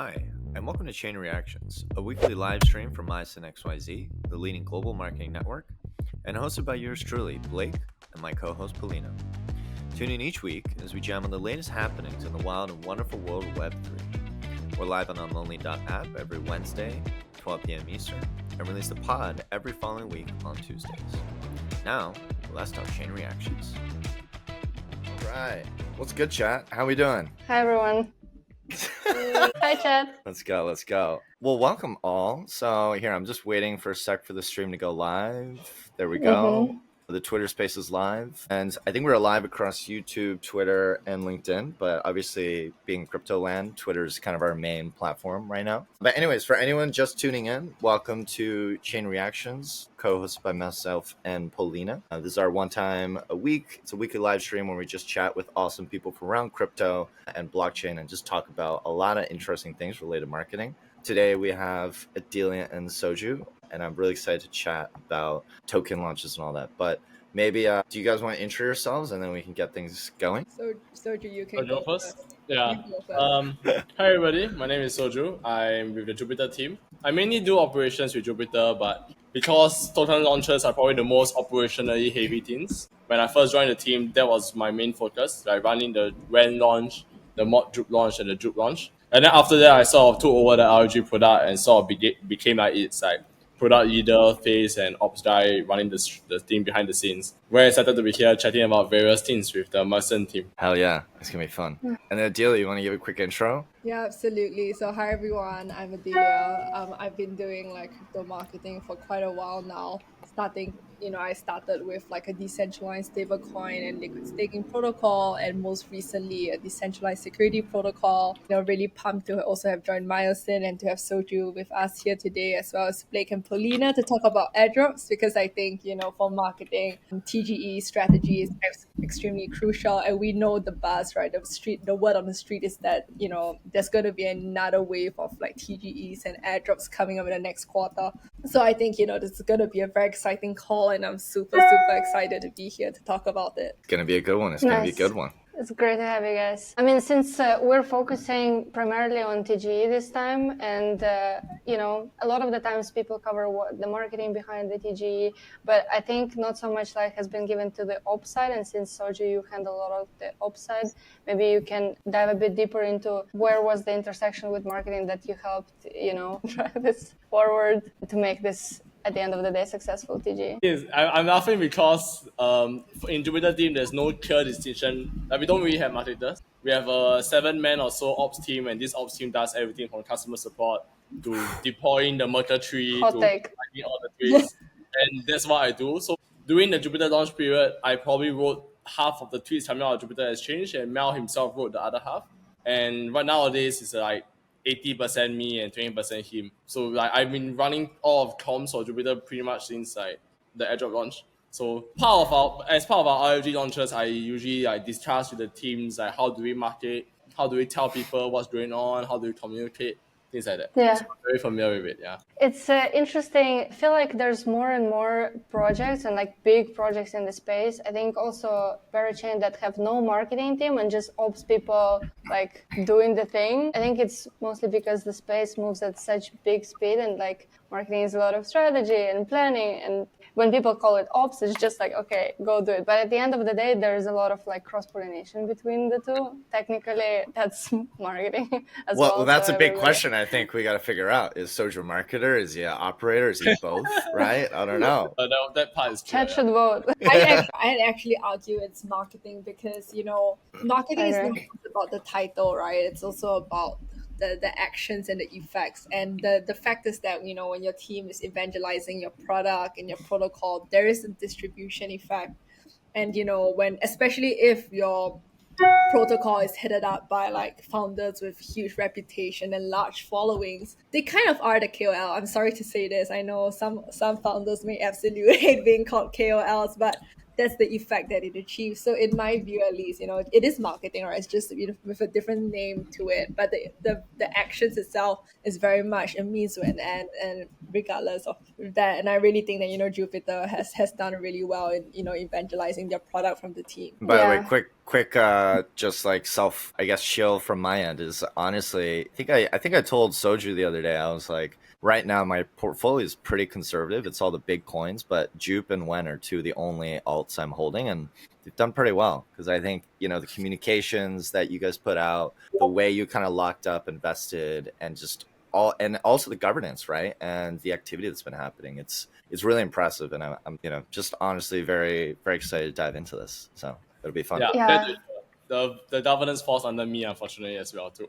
Hi, and welcome to Chain Reactions, a weekly live stream from Myosin XYZ, the leading global marketing network, and hosted by yours truly, Blake, and my co-host, Polina. Tune in each week as we jam on the latest happenings in the wild and wonderful world of Web3. We're live on Unlonely.app every Wednesday, 12 p.m. Eastern, and release the pod every following week on Tuesdays. Now, let's talk Chain Reactions. All right. What's good, chat? How we doing? Hi, everyone. Hi, Chad. Let's go. Well, welcome all. So here, I'm just waiting for a sec for the stream to go live. There we go. The Twitter space is live. And I think we're live across YouTube, Twitter, and LinkedIn. But obviously, being crypto land, Twitter is kind of our main platform right now. But anyways, for anyone just tuning in, welcome to Chain Reactions, co-hosted by myself and Polina. This is our one time a week. It's a weekly live stream where we just chat with awesome people from around crypto and blockchain and just talk about a lot of interesting things related to marketing. Today we have Adelia and Soju, and I'm really excited to chat about token launches and all that. But maybe, do you guys want to intro yourselves and then we can get things going? Soju, you can go first. Yeah. Hi, everybody. My name is Soju. I'm with the Jupiter team. I mainly do operations with Jupiter, but because token launches are probably the most operationally heavy things, when I first joined the team, that was my main focus, like running the WEN launch, the mod Jup launch, and the Jup launch. And then after that, I sort of took over the RG product and sort of became like it's like product leader, face, and ops guy running the team behind the scenes. Very excited to be here chatting about various things with the Myosin team. Hell yeah, it's gonna be fun. And then Adelia, you want to give a quick intro? Yeah, absolutely. So hi everyone, I'm Adelia. I've been doing like crypto marketing for quite a while now. I started with like a decentralized stablecoin and liquid staking protocol, and most recently a decentralized security protocol. Really pumped to also have joined Myosin and to have Soju with us here today, as well as Blake and Polina to talk about airdrops, because I think for marketing, TGE strategy is extremely crucial, and we know the buzz, right? The word on the street is that there's going to be another wave of like TGEs and airdrops coming up in the next quarter. So I think this is going to be a very exciting call, and I'm super excited to be here to talk about it. It's gonna be a good one. It's great to have you guys. I mean, since we're focusing primarily on TGE this time, and a lot of the times people cover what the marketing behind the TGE, but I think not so much like has been given to the ops side. And since Soju, you handle a lot of the ops side, maybe you can dive a bit deeper into where was the intersection with marketing that you helped drive this forward to make this, at the end of the day, successful TG. Yes, I'm laughing because in Jupiter team, there's no clear distinction. Like, we don't really have marketers. We have a 7-man or so ops team, and this ops team does everything from customer support to deploying the Merkle tree Hot to take. finding all the tweets. And that's what I do. So during the Jupiter launch period, I probably wrote half of the tweets coming out of Jupiter Exchange, and Mel himself wrote the other half. And right nowadays, it's like 80% me and 20% him. So like I've been running all of comms for Jupiter pretty much since like the airdrop launch. So as part of our RFG launches, I usually discuss with the teams like how do we market, how do we tell people what's going on, how do we communicate, things like that. Yeah. So I'm very familiar with it. Yeah. It's interesting. I feel like there's more and more projects and like big projects in the space. I think also Parachain that have no marketing team and just ops people like doing the thing. I think it's mostly because the space moves at such big speed, and like marketing is a lot of strategy and planning, and when people call it ops, it's just like, okay, go do it. But at the end of the day, there's a lot of like cross-pollination between the two. Technically, that's marketing as well. Well, that's a big question I think we got to figure out. Is Soju a marketer? Is he an operator? Is he both? Right? I don't know. That part is true. Chat should vote. I'd actually argue it's marketing, because marketing is not just about the title, right? It's also about the actions and the effects. And the fact is that when your team is evangelizing your product and your protocol, there is a distribution effect. And especially if your protocol is headed up by like founders with huge reputation and large followings, they kind of are the KOL. I'm sorry to say this. I know some founders may absolutely hate being called KOLs, but that's the effect that it achieves. So in my view, at least, it is marketing, right? It's just with a different name to it, but the actions itself is very much a means to an end. And regardless of that. And I really think that, Jupiter has done really well in, evangelizing their product from the team. By the way, Yeah. quick, just like I guess, shill from my end is honestly, I think I told Soju the other day, I was like, right now my portfolio is pretty conservative. It's all the big coins, but Jupe and Wen are two of the only alts I'm holding, and they've done pretty well because I think, the communications that you guys put out, the way you kind of locked up, invested, and just and also the governance, right, and the activity that's been happening. It's really impressive, and I'm just honestly very, very excited to dive into this. So it'll be fun. Yeah, Yeah. the governance falls under me, unfortunately, as well too.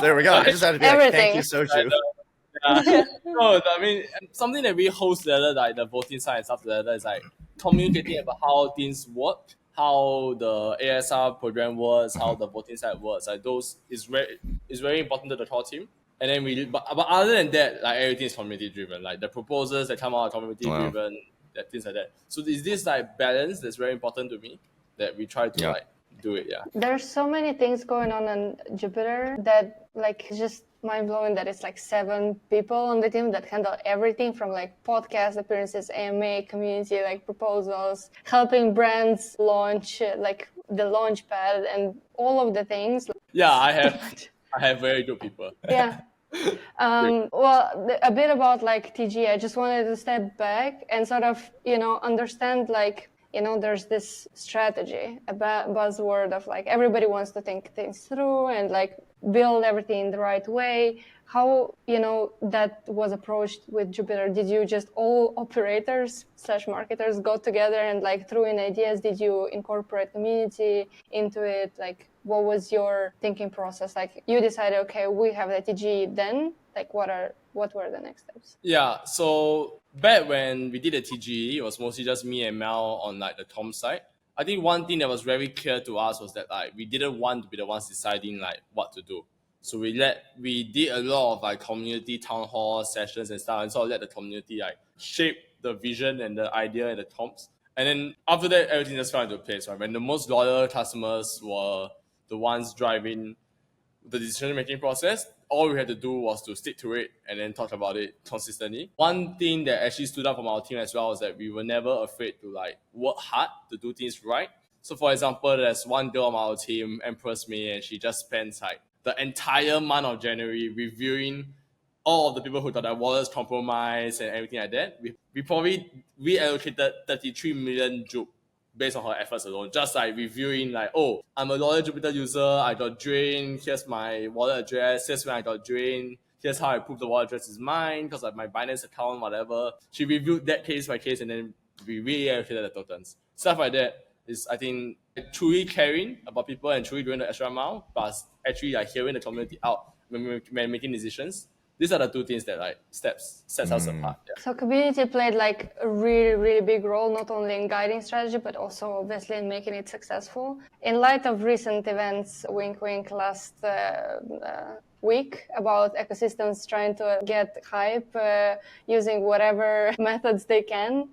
There we go. I just had to be like, thank you, Soju. No, I mean, something that we host together, like the voting side and stuff together, is like communicating about how things work, how the ASR program works, how the voting side works. Like those is very important to the core team. And then but other than that, like everything is community driven. Like the proposals that come out are community driven, things like that. So is this like balance that's very important to me that we try to like do it. Yeah. There's so many things going on Jupiter that like just mind blowing that it's like 7 people on the team that handle everything from like podcast appearances, AMA, community like proposals, helping brands launch like the launch pad and all of the things. Yeah, I have very good people. Yeah. Well, a bit about like TG, I just wanted to step back and sort of, understand like, there's this strategy, a buzzword of like everybody wants to think things through and like build everything the right way. How, that was approached with Jupiter? Did you just all operators / marketers go together and like throw in ideas? Did you incorporate community into it? Like, what was your thinking process? Like you decided, okay, we have the TG, then like what were the next steps? Yeah, so back when we did the TG, it was mostly just me and Mel on like the Tom side. I think one thing that was very clear to us was that like we didn't want to be the ones deciding like what to do. So we did a lot of like community town hall sessions and stuff, and so let the community like shape the vision and the idea and the Toms. And then after that, everything just fell into place, right? When the most loyal customers were the ones driving the decision-making process, all we had to do was to stick to it and then talk about it consistently. One thing that actually stood out from our team as well is that we were never afraid to like work hard to do things right. So for example, there's one girl on our team, Empress May, and she just spends like the entire month of January reviewing all of the people who got their wallets compromised and everything like that. We probably reallocated 33 million jupe based on her efforts alone, just like reviewing like, oh, I'm a loyal Jupiter user, I got drained, here's my wallet address, here's when I got drained, here's how I prove the wallet address is mine because of my Binance account, whatever. She reviewed that case by case and then we reallocated the tokens. Stuff like that is, I think, truly caring about people and truly doing the extra mile, but actually like hearing the community out when making decisions. These are the two things that like sets us apart. Yeah. So community played like a really, really big role, not only in guiding strategy, but also obviously in making it successful. In light of recent events, wink, wink, last week about ecosystems trying to get hype using whatever methods they can.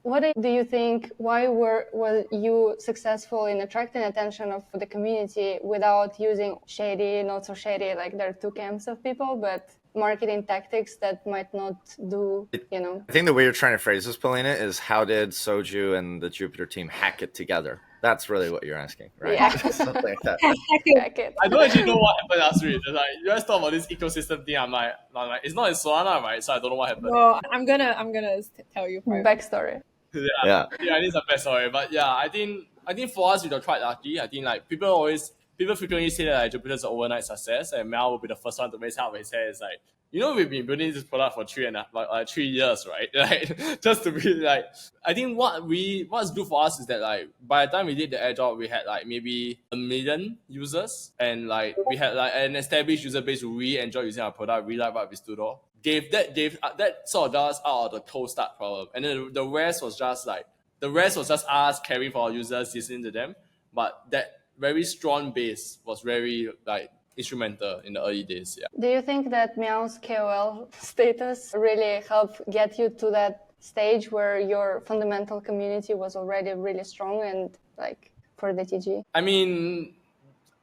What do you think, why were you successful in attracting attention of the community without using shady, not so shady, like there are two camps of people, but marketing tactics that might not do, I think the way you're trying to phrase this, Paulina, is how did Soju and the Jupiter team hack it together? That's really what you're asking, right? Yeah. Something like that. Hack it. I don't actually know what happened last week. Like, you guys talk about this ecosystem thing. I'm like, it's not in Solana, right? So I don't know what happened. No, I'm gonna tell you. Backstory. Yeah, I need some backstory. But yeah, I think for us we got quite lucky. I think like people frequently say that like, Jupiter's an overnight success, and Mel will be the first one to raise up his hand. It's like, we've been building this product for 3 years, right? Like just to be like, I think what's good for us is that like by the time we did the airdrop, we had like maybe 1 million users, and like we had like an established user base who really enjoy using our product, really like what we stood on. That sort of got us out of the cold start problem, and then the rest was just us caring for our users, listening to them. But that very strong base was very like instrumental in the early days. Yeah. Do you think that Meow's KOL status really helped get you to that stage where your fundamental community was already really strong and like for the TG? I mean,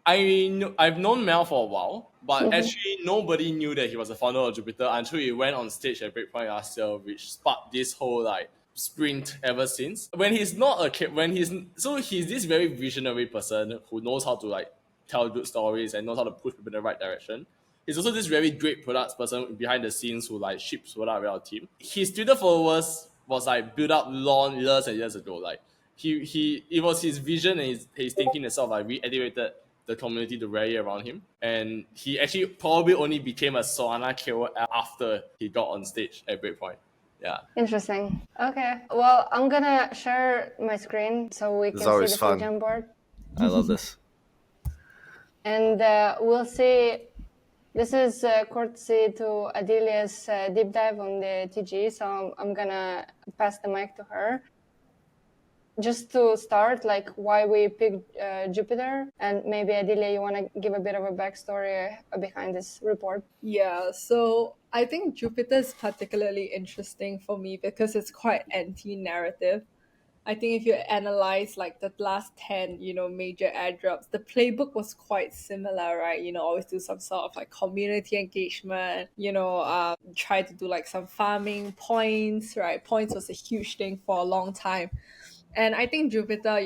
I've known Mel for a while, but actually nobody knew that he was the founder of Jupiter until he went on stage at Breakpoint last year, which sparked this whole like sprint ever since. When he's not a kid, he's this very visionary person who knows how to like tell good stories and knows how to push people in the right direction. He's also this very great products person behind the scenes who like ships product with our team. His Twitter followers was like built up long years and years ago. Like he it was his vision and his thinking itself like reiterated the community to rally around him. And he actually probably only became a Solana KOL after he got on stage at Breakpoint. Yeah. Interesting. Okay. Well, I'm gonna share my screen so we can see the fun. Jam board. I love this. And we'll see. This is courtesy to Adelia's deep dive on the TG, so I'm gonna pass the mic to her. Just to start, like why we picked Jupiter, and maybe Adelia, you want to give a bit of a backstory behind this report? Yeah, so I think Jupiter is particularly interesting for me because it's quite anti-narrative. I think if you analyze like the last 10, major airdrops, the playbook was quite similar, right? Always do some sort of like community engagement, try to do like some farming points, right? Points was a huge thing for a long time. And I think Jupiter,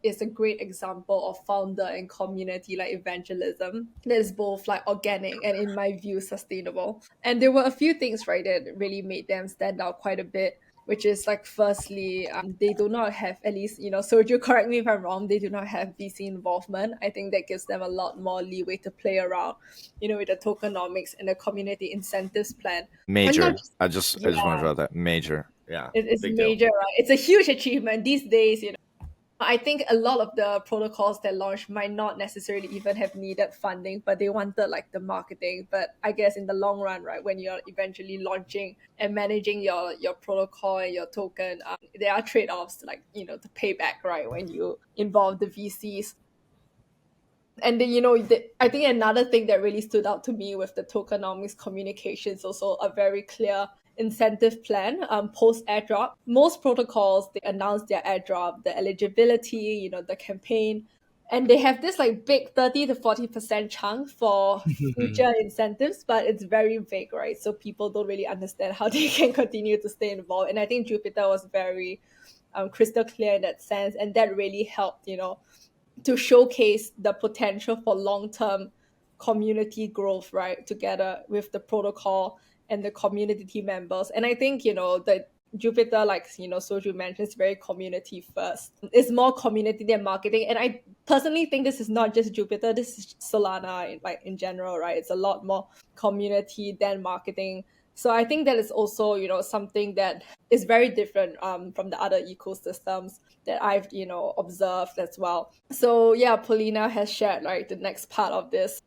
is a great example of founder and community like evangelism that is both like organic and, in my view, sustainable. And there were a few things, right, that really made them stand out quite a bit, which is like, firstly, they do not have, at least, Soju, correct me if I'm wrong, they do not have VC involvement. I think that gives them a lot more leeway to play around, with the tokenomics and the community incentives plan. Major. I just want to draw that. Major. Yeah. It's major, right? It's a huge achievement these days, I think a lot of the protocols that launched might not necessarily even have needed funding, but they wanted like the marketing. But I guess in the long run, right, when you're eventually launching and managing your protocol and your token, there are trade-offs like, to pay back, right, when you involve the VCs. And then, I think another thing that really stood out to me with the tokenomics communication is also a very clear incentive plan post airdrop. Most protocols, they announce their airdrop, the eligibility, the campaign, and they have this like big 30 to 40% chunk for future incentives, but it's very vague, right? So people don't really understand how they can continue to stay involved. And I think Jupiter was very crystal clear in that sense, and that really helped, to showcase the potential for long-term community growth, right, together with the protocol and the community team members. And I think, that Jupiter, like, Soju mentioned, is very community first. It's more community than marketing. And I personally think this is not just Jupiter, this is Solana, like, in general, right? It's a lot more community than marketing. So I think that is also, something that is very different from the other ecosystems that I've, observed as well. So yeah, Paulina has shared like the next part of this,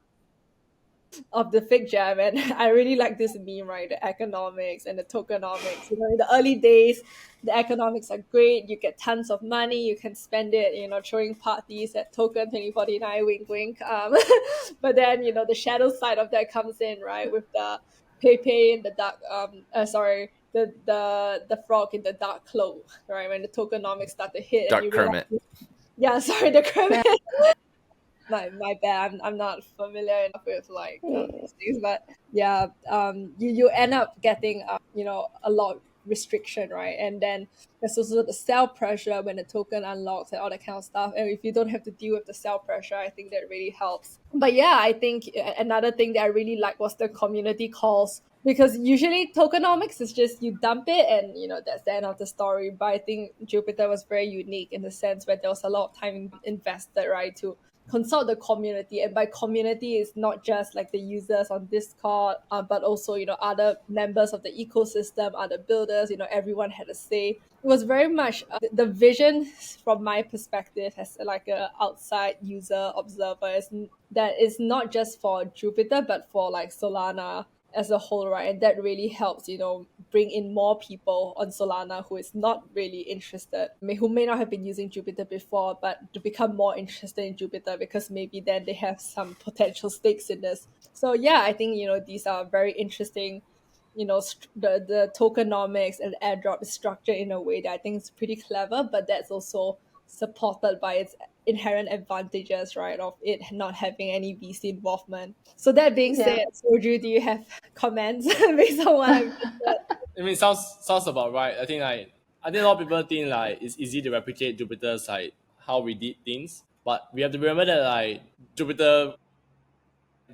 of the fig jam, and I really like this meme, right? The economics and the tokenomics. In the early days, the economics are great. You get tons of money. You can spend it, throwing parties at token 2049, wink, wink. But then, the shadow side of that comes in, right? With the pay in the dark, the frog in the dark cloak, right? When the tokenomics start to hit. Dark Kermit. The Kermit. My bad. I'm not familiar enough with like these things, but yeah, you end up getting a lot of restriction, right? And then there's also the sell pressure when the token unlocks and all that kind of stuff. And if you don't have to deal with the sell pressure, I think that really helps. But yeah, I think another thing that I really liked was the community calls, because usually tokenomics is just you dump it and that's the end of the story. But I think Jupiter was very unique in the sense where there was a lot of time invested, right, to consult the community. And by community, is not just like the users on Discord, but also other members of the ecosystem, other builders. Everyone had a say. It was very much the vision from my perspective as like a outside user observer that is not just for Jupiter but for like Solana as a whole, right? And that really helps, bring in more people on Solana who is not really interested, who may not have been using Jupiter before, but to become more interested in Jupiter because maybe then they have some potential stakes in this. So yeah, I think, these are very interesting, the tokenomics and airdrop is structured in a way that I think is pretty clever, but that's also supported by its inherent advantages, right, of it not having any VC involvement. So that being said, Soju, do you have comments based on what I've just said? I mean, sounds about right. I think a lot of people think like it's easy to replicate Jupiter's like how we did things, but we have to remember that like Jupiter,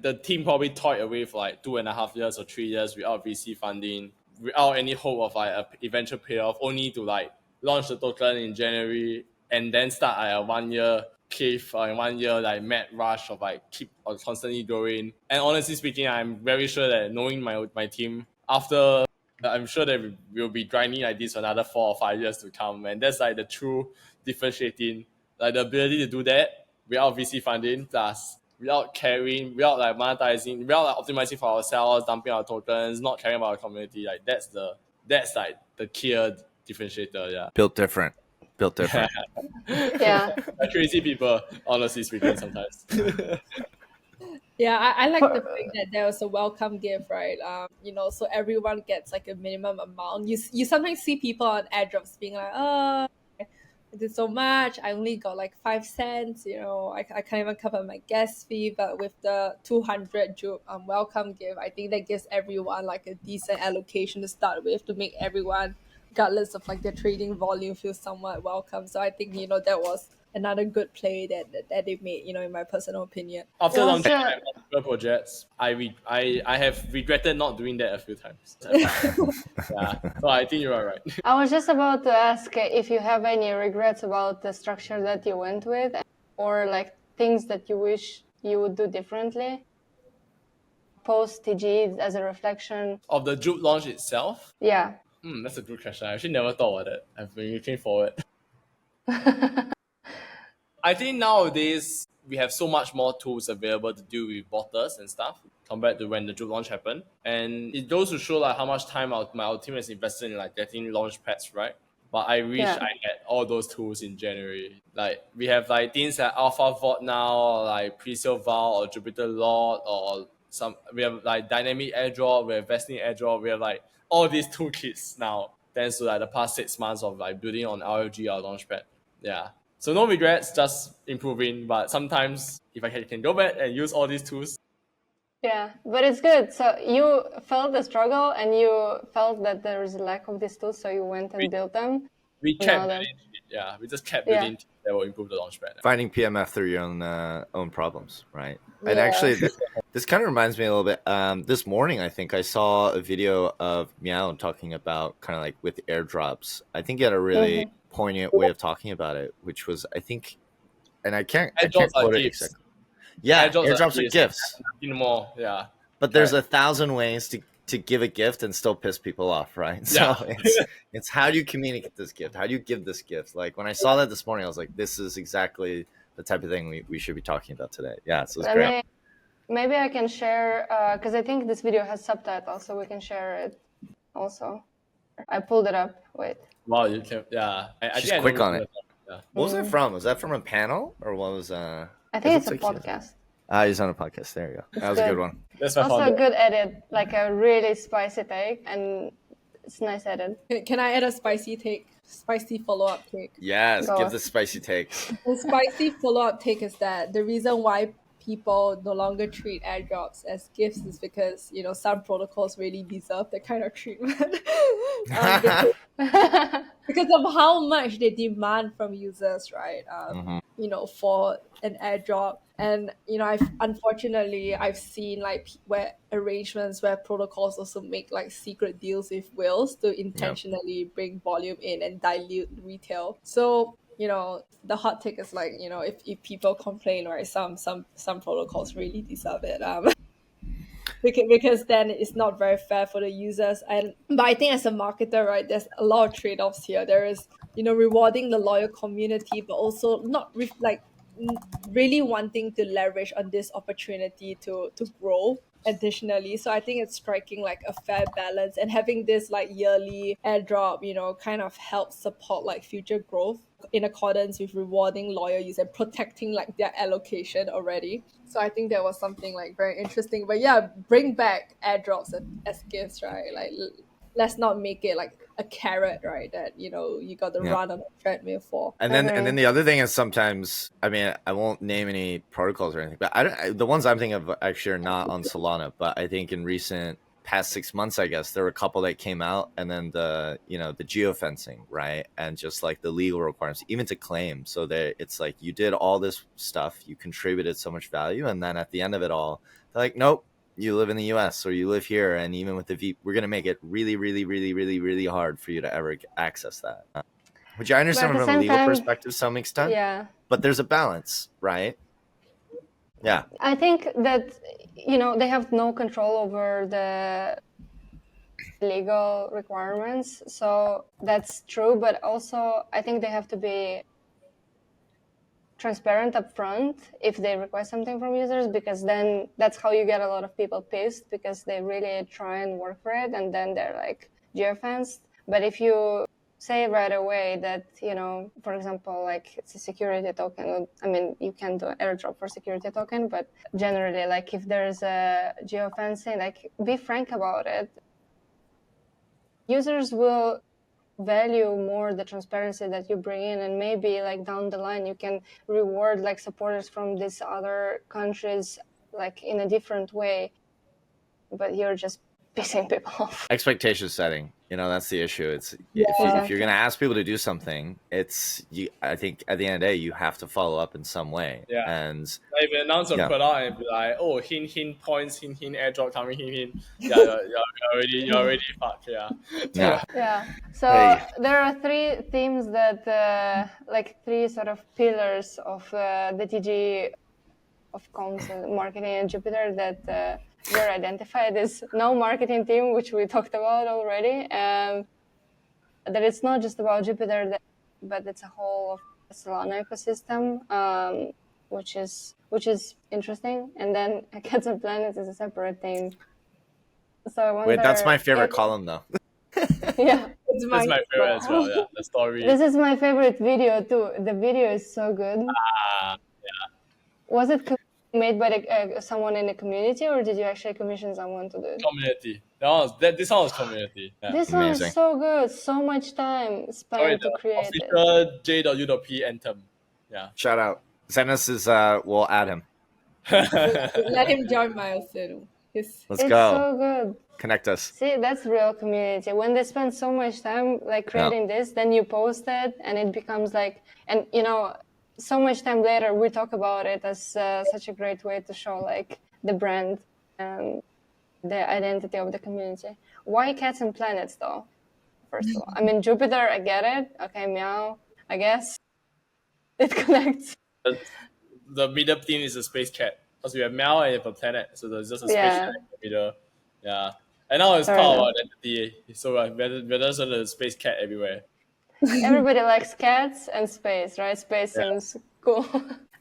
the team probably toyed away for like 2.5 years or 3 years without VC funding, without any hope of like a eventual payoff, only to like launch the token in January and then start like a 1 year cliff or 1 year like mad rush of like keep on constantly growing. And honestly speaking, I'm very sure that knowing my team, after I'm sure that we'll be grinding like this for another 4 or 5 years to come, and that's like the true differentiating, like the ability to do that without VC funding, plus without caring, without like monetizing, without like optimizing for ourselves, dumping our tokens, not caring about our community. Like that's like the clear differentiator. Yeah. Built different. Yeah. Crazy people, honestly speaking, sometimes. Yeah, I like the fact that there was a welcome gift, right? So everyone gets like a minimum amount. You sometimes see people on Airdrops being like, oh, I did so much. I only got like 5 cents. I can't even cover my gas fee. But with the 200 welcome gift, I think that gives everyone like a decent allocation to start with to make everyone, regardless of like their trading volume, feel somewhat welcome. So I think that was another good play that they made, in my personal opinion. After launching multiple projects, I have regretted not doing that a few times. Yeah, so I think you are right. I was just about to ask if you have any regrets about the structure that you went with, or like things that you wish you would do differently post TG as a reflection Of the Jupe launch itself? Yeah. That's a good question. I actually never thought about it. I've been looking forward. I think nowadays we have so much more tools available to deal with botters and stuff compared to when the Jupe launch happened. And it goes to show like how much time our team has invested in like getting launch pads, right? But I wish I had all those tools in January. Like we have like things like Alpha Vault now, or like pre-sale Vault or Jupiter Lot, or we have like dynamic airdrop, we have vesting airdrop, we have like all these toolkits now, thanks to like the past 6 months of like building on RLG or Launchpad. Yeah. So no regrets, just improving. But sometimes if I can go back and use all these tools. Yeah, but it's good. So you felt the struggle and you felt that there is a lack of these tools, so you went and built them. We kept building it. Yeah, we just kept building that will improve the Launchpad. Finding PMF through your own problems, right? And actually, this kind of reminds me a little bit. This morning, I think I saw a video of Meow talking about kind of like with airdrops. I think he had a really poignant way of talking about it, which was, I think, and I can't quote it exactly. Yeah, airdrops are gifts. Nothing more, yeah. But there's 1,000 ways to give a gift and still piss people off, right? So it's how do you communicate this gift? How do you give this gift? Like when I saw that this morning, I was like, this is exactly the type of thing we should be talking about today. Yeah, so it's great. Maybe I can share, because I think this video has subtitles, so we can share it also. I pulled it up. Wait. Wow, you can, yeah. She's quick on it. What was that from? Was that from a panel or what was? I think it's a podcast. He's on a podcast. There you go. That was a good one. That's also a good edit, like a really spicy take, and it's nice edit. Can I add a spicy follow-up take? Yes, give the spicy takes. The spicy follow-up take is that the reason why people no longer treat airdrops as gifts is because some protocols really deserve that kind of treatment because of how much they demand from users, right? For an airdrop. And I've seen like where arrangements where protocols also make like secret deals with whales to intentionally bring volume in and dilute retail. So the hot take is like, if people complain, right, some protocols really deserve it. Because then it's not very fair for the users. But I think as a marketer, right, there's a lot of trade-offs here. There is, rewarding the loyal community, but also not really wanting to leverage on this opportunity to grow additionally. So I think it's striking like a fair balance, and having this like yearly airdrop, kind of helps support like future growth in accordance with rewarding loyal users and protecting like their allocation already. So I think that was something like very interesting. But yeah, bring back airdrops as gifts, right? Like let's not make it like a carrot, right? That you got to Yeah. run on a treadmill for. And then the other thing is sometimes, I mean, I won't name any protocols or anything, but the ones I'm thinking of actually are not on Solana. But I think in recent past 6 months, I guess there were a couple that came out, and then the geofencing, right, and just like the legal requirements, even to claim. So it's like you did all this stuff, you contributed so much value, and then at the end of it all, they're like, nope. You live in the U.S. or you live here, and even with the we're going to make it really, really, really, really, really hard for you to ever access that. Which I understand from a legal perspective to some extent. Yeah. But there's a balance, right? Yeah. I think that, they have no control over the legal requirements. So that's true. But also, I think they have to be transparent up front if they request something from users, because then that's how you get a lot of people pissed, because they really try and work for it and then they're like geofenced. But if you say right away that, for example, like it's a security token, I mean, you can do an airdrop for security token, but generally, like if there's a geofencing, like be frank about it. Users will value more the transparency that you bring in, and maybe like down the line you can reward like supporters from these other countries like in a different way, but you're just pissing people off. Expectation setting, that's the issue. It's if you're going to ask people to do something, I think at the end of the day you have to follow up in some way. Yeah. And if you announce a product and be like, oh, hint points, hint airdrop coming, hint. Yeah, you're already fucked. Yeah. So there are three themes that like three sort of pillars of the TG of comms and marketing and Jupiter that were identified as no marketing team, which we talked about already. That it's not just about Jupiter, but it's a whole of Solana ecosystem, which is interesting. And then Cats and Planets is a separate theme. So I wonder, wait, that's my favorite column though. Yeah, it's my favorite as well. Yeah, the story. This is my favorite video too. The video is so good. Was it made by someone in the community, or did you actually commission someone to do it? Community. This one was community. Yeah. This one is so good. So much time spent to create official J.U.P anthem. Yeah. Shout out. Zenas is we'll add him. Let him join Myosin. Let's it's go. So good. Connect us. See, that's real community. When they spend so much time like creating this, then you post it and it becomes like, and so much time later we talk about it as such a great way to show like the brand and the identity of the community. Why Cats and Planets though? First of all, I mean, Jupiter, I get it. Okay, Meow, I guess it connects. The middle theme is a space cat, because we have Meow and you have a planet, so there's just a space cat in the middle. Yeah, and now it's part of our identity. So we're just a space cat everywhere. Everybody likes cats and space, right? Space seems cool.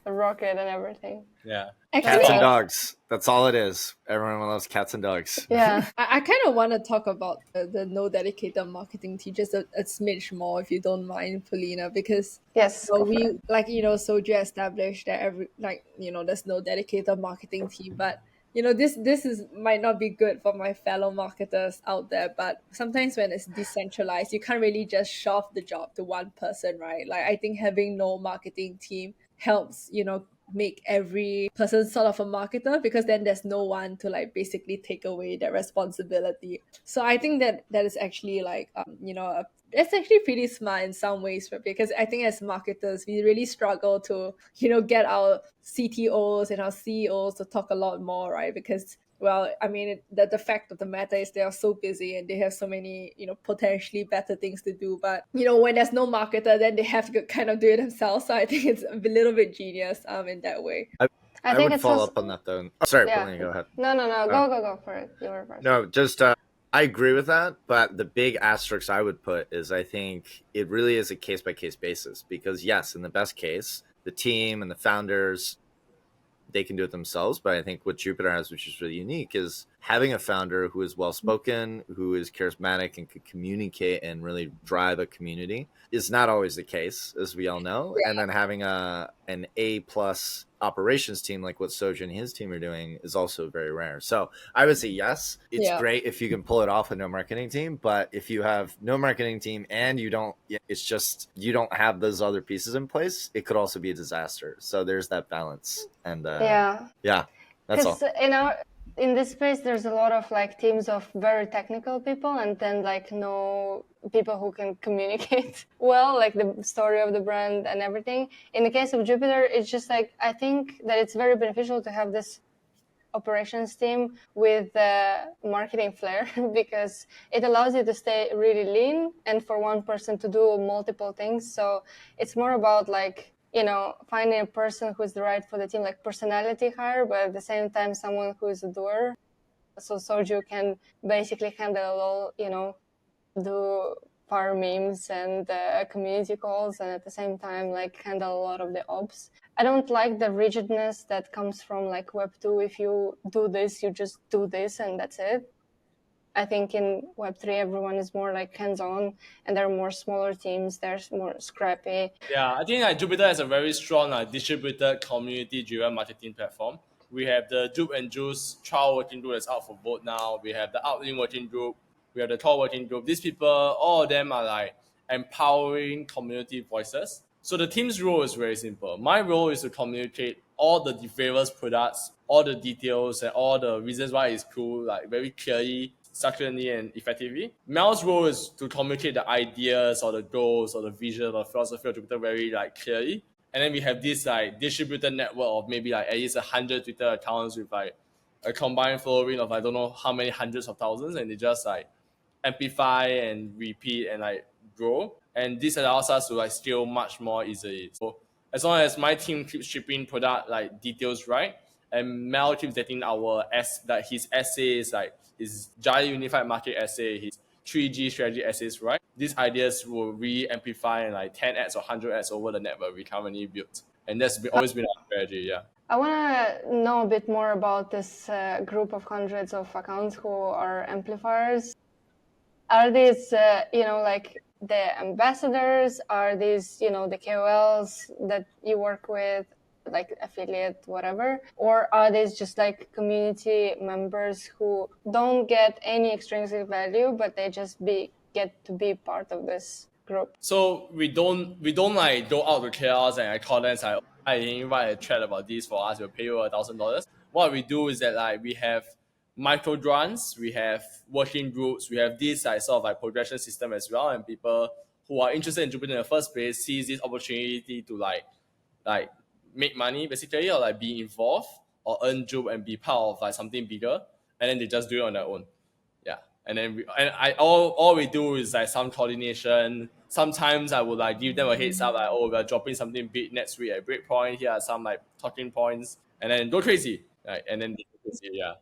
A rocket and everything. Yeah. Cats and dogs. That's all it is. Everyone loves cats and dogs. Yeah. I kind of want to talk about the no dedicated marketing team just a smidge more, if you don't mind, Polina, because we Soju established that there's no dedicated marketing team, but this might not be good for my fellow marketers out there, but sometimes when it's decentralized, you can't really just shove the job to one person, right? Like I think having no marketing team helps, make every person sort of a marketer, because then there's no one to like basically take away their responsibility. So I think that is actually like it's actually pretty smart in some ways, right? Because I think as marketers we really struggle to get our CTOs and our CEOs to talk a lot more, right? Because I mean, the fact of the matter is they are so busy and they have so many, potentially better things to do. But, when there's no marketer, then they have to kind of do it themselves. So I think it's a little bit genius in that way. I think would follow up on that though. Oh, sorry, Polina, go ahead. No, go for it. You were first. No, just I agree with that. But the big asterisk I would put is I think it really is a case-by-case basis. Because yes, in the best case, the team and the founders, they can do it themselves, but I think what Jupiter has, which is really unique, is having a founder who is well spoken, who is charismatic and can communicate and really drive a community is not always the case, as we all know. And then having an A+ operations team like what Soju and his team are doing is also very rare. So I would say yes, it's great if you can pull it off with no marketing team. But if you have no marketing team and you don't have those other pieces in place, it could also be a disaster. So there's that balance. And that's all. Because in this space, there's a lot of like teams of very technical people, and then like no people who can communicate well, like the story of the brand and everything. In the case of Jupiter, it's just like, I think that it's very beneficial to have this operations team with marketing flair because it allows you to stay really lean and for one person to do multiple things. So it's more about like, finding a person who's the right for the team, like personality hire, but at the same time, someone who is a doer. So Soju can basically handle all, do fire memes and community calls, and at the same time, like handle a lot of the ops. I don't like the rigidness that comes from like Web2. If you do this, you just do this and that's it. I think in Web3, everyone is more like hands-on, and there are more smaller teams. They're more scrappy. Yeah, I think like Jupiter has a very strong distributed community-driven marketing platform. We have the Jup and Juice trial working group that's out for vote now. We have the Outlink working group. We have the Tor working group. These people, all of them are like empowering community voices. So the team's role is very simple. My role is to communicate all the various products, all the details, and all the reasons why it's cool, like very clearly, structurally, and effectively. Mel's role is to communicate the ideas or the goals or the vision or the philosophy of Twitter very like clearly. And then we have this like distributed network of maybe like at least 100 Twitter accounts with like a combined following of I don't know how many hundreds of thousands, and they just like amplify and repeat and like grow. And this allows us to like scale much more easily. So as long as my team keeps shipping product like details right, and Mel keeps getting his essays, like his Giant Unified Market essay, his 3G strategy essays right, these ideas will re-amplify and like 10x or 100x over the network we currently built. And that's always been our strategy, yeah. I want to know a bit more about this group of hundreds of accounts who are amplifiers. Are these, like the ambassadors? Are these, the KOLs that you work with, like affiliate, whatever? Or are these just like community members who don't get any extrinsic value, but they just get to be part of this group? So we don't like go out to KOLs and I call them like, I invite a chat about this for us, we'll pay you $1,000. What we do is that like we have micro grants, we have working groups, we have this like sort of like progression system as well, and people who are interested in Jupiter in the first place sees this opportunity to like make money basically, or like be involved or earn Jup and be part of like something bigger, and then they just do it on their own. Yeah. And then all we do is like some coordination. Sometimes I would like give them a heads up like, oh, we're dropping something big next week at Breakpoint. Here are some like talking points, and then go crazy. Right? And then they go crazy, yeah.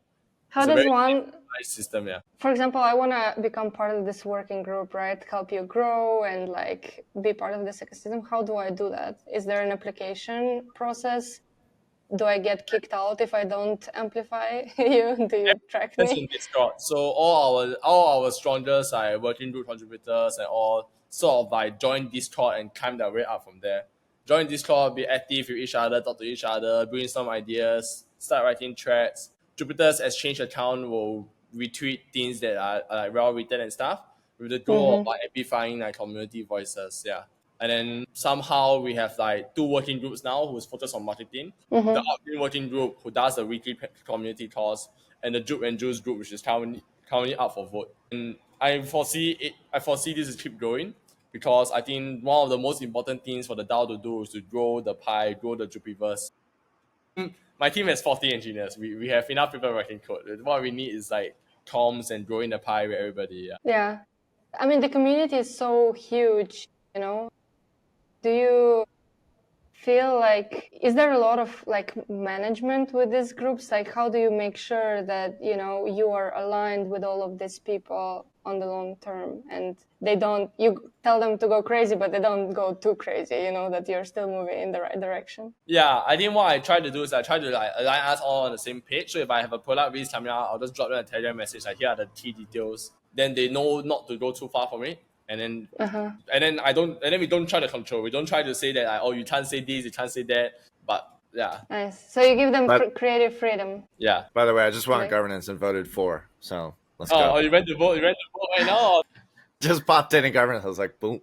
How does one nice system, yeah. For example, I want to become part of this working group, right? Help you grow and like be part of this ecosystem. How do I do that? Is there an application process? Do I get kicked out if I don't amplify you? Do you track That's me? in Discord. So all our strongest working group contributors and all sort of like join Discord and climb their way up from there. Join Discord, be active with each other, talk to each other, brainstorm ideas, start writing threads. Jupiter's Exchange account will retweet things that are like well written and stuff with the goal of like amplifying like community voices. Yeah. And then somehow we have like 2 working groups now who's focused on marketing. The Outlink working group who does the weekly community calls, and the Jup and Juice group, which is currently up for vote. And I foresee this is keep growing, because I think one of the most important things for the DAO to do is to grow the pie, grow the Jupiverse. My team has 40 engineers. We have enough people writing code. What we need is like comms and growing the pie with everybody. Yeah. I mean, the community is so huge, Do you feel like, is there a lot of like management with these groups? Like, how do you make sure that, you are aligned with all of these people on the long term, and they don't. You tell them to go crazy, but they don't go too crazy. You know that you're still moving in the right direction. Yeah, I think what I try to do is I try to like align us all on the same page. So if I have a product release coming out, I'll just drop them a Telegram message like, here are the key details. Then they know not to go too far from it. And then we don't try to control. We don't try to say that like, oh, you can't say this, you can't say that. But yeah. Nice. So you give them creative freedom. Yeah. By the way, I just wanted governance and voted for. So let's go. Oh, you went to vote. You went to vote right now. Just popped in governance. I was like, boom.